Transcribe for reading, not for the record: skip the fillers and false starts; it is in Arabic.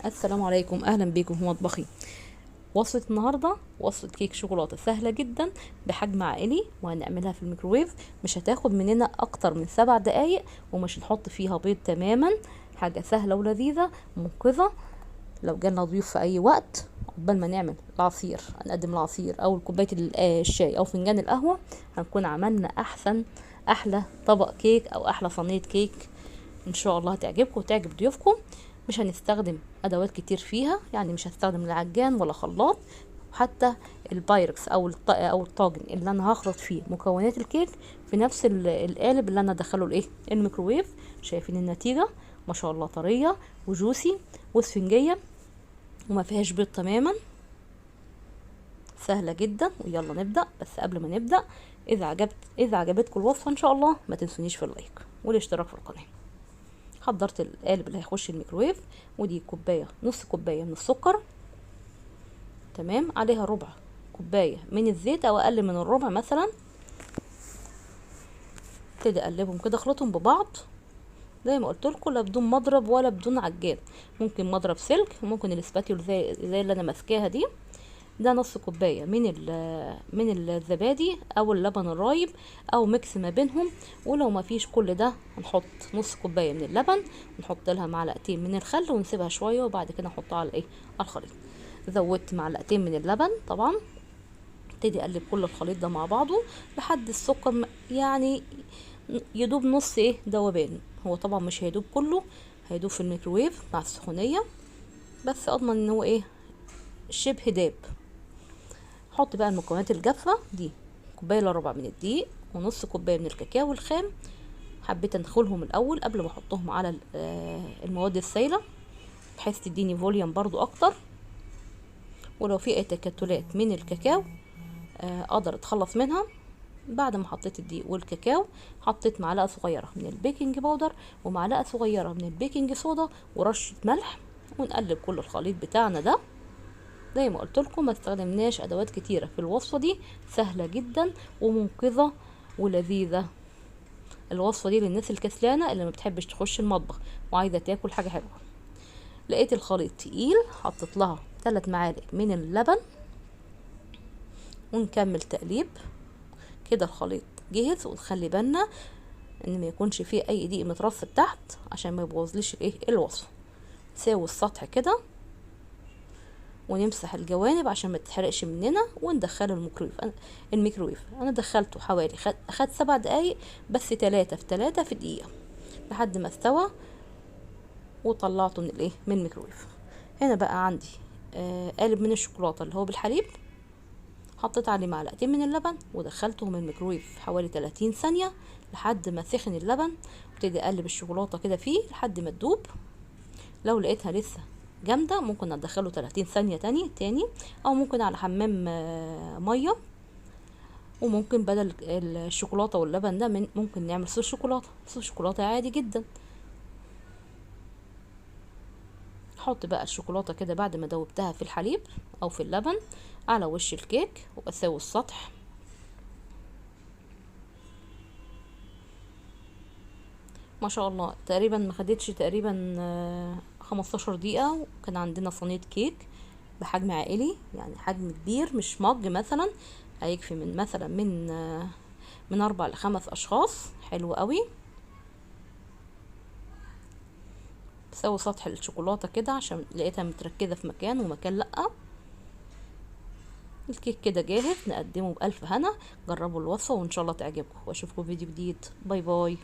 السلام عليكم، اهلا بيكم في مطبخي. وصفة النهاردة وصفة كيك شوكولاتة سهلة جدا بحجم عائلي، وهنعملها في الميكروويف. مش هتاخد مننا اكتر من 7 دقايق، ومش هنحط فيها بيض تماما. حاجة سهلة ولذيذة منقذة لو جالنا ضيوف في اي وقت. قبل ما نعمل العصير، هنقدم العصير او كوباية الشاي او فنجان القهوة، هنكون عملنا احلى طبق كيك او احلى صينية كيك. ان شاء الله هتعجبكم وتعجب ضيوفكم. مش هنستخدم ادوات كتير فيها، يعني مش هستخدم العجان ولا خلاط. حتى البايركس او الطاجن اللي انا هخلط فيه مكونات الكيك في نفس القالب اللي انا ادخله الميكروويف. شايفين النتيجة؟ ما شاء الله طرية وجوسي واسفنجية وما فيهاش بيض تماما. سهلة جدا، ويلا نبدأ. بس قبل ما نبدأ، اذا عجبتكم الوصفة ان شاء الله ما تنسونيش في اللايك والاشتراك في القناة. حضرت القالب اللي هيخش الميكروويف، ودي نص كوبايه من السكر، تمام، عليها ربع كوبايه من الزيت او اقل من الربع مثلا. ابتدي اقلبهم كده، اخلطهم ببعض زي ما قلت لكم، لا بدون مضرب ولا بدون عجان. ممكن مضرب سلك، ممكن الاسباتيول زي اللي انا ماسكاها دي. ده نص كوبايه من الزبادي او اللبن الرايب او ميكس ما بينهم. ولو ما فيش كل ده، هنحط نص كوبايه من اللبن، ونحط لها معلقتين من الخل، ونسيبها شويه، وبعد كده نحطها على على الخليط. زودت معلقتين من اللبن طبعا. ابتدي اقلب كل الخليط ده مع بعضه لحد السكر يعني يدوب نص ذوبان. هو طبعا مش هيدوب كله، هيدوب في الميكروويف مع السخونيه، بس اضمن ان هو شبه داب. حط بقى المكونات الجافة دي: كوباية الا ربع من الدقيق، ونص كوباية من الكاكاو الخام. حبيت ادخلهم الاول قبل ما احطهم على المواد السائلة، بحيث تديني فوليوم برضو اكتر. ولو في اي تكتلات من الكاكاو اقدر اتخلص منها. بعد ما حطيت الدقيق والكاكاو، حطيت معلقة صغيرة من البيكنج باودر، ومعلقة صغيرة من البيكنج صودا، ورشة ملح. ونقلب كل الخليط بتاعنا ده. زي ما قلت لكم، ما استخدمناش ادوات كتيره في الوصفه دي، سهله جدا ومنقذه ولذيذه. الوصفه دي للناس الكسلانه اللي ما بتحبش تخش المطبخ وعايزه تاكل حاجه حلوه. لقيت الخليط تقيل، حطيت لها 3 معالق من اللبن، ونكمل تقليب كده. الخليط جهز، ونخلي بالنا ان ما يكونش فيه اي دقيق مترصب تحت عشان ما يبوظليش الوصفه. نساوي السطح كده، ونمسح الجوانب عشان ما تتحرقش مننا، وندخله الميكرويف. انا دخلته حوالي اخد 7 دقايق بس، 3 في 3 في دقيقة، لحد ما استوى وطلعته من الميكرويف. هنا بقى عندي قالب من الشوكولاتة اللي هو بالحليب. حطيت عليه معلقتين من اللبن، ودخلتهم الميكرويف حوالي 30 ثانية لحد ما سخن اللبن. ابتدي اقلب الشوكولاتة كده فيه لحد ما تدوب. لو لقيتها لسه جامدة، ممكن ادخله 30 ثانية تاني، او ممكن على حمام مية. وممكن بدل الشوكولاتة واللبن ده ممكن نعمل صوص شوكولاتة عادي جدا. احط بقى الشوكولاتة كده بعد ما دوبتها في الحليب او في اللبن على وش الكيك، واسوي السطح. ما شاء الله تقريبا ما خدتش تقريبا 15 دقيقة، وكان عندنا صينية كيك بحجم عائلي، يعني حجم كبير، مش مج مثلا. هيكفي من 4 ل5 اشخاص. حلو قوي. بسوي سطح الشوكولاتة كده عشان لقيتها متركزة في مكان ومكان لأ. الكيك كده جاهز، نقدمه بألف هنا. جربوا الوصفة وإن شاء الله تعجبكم، وأشوفكم فيديو جديد. باي باي.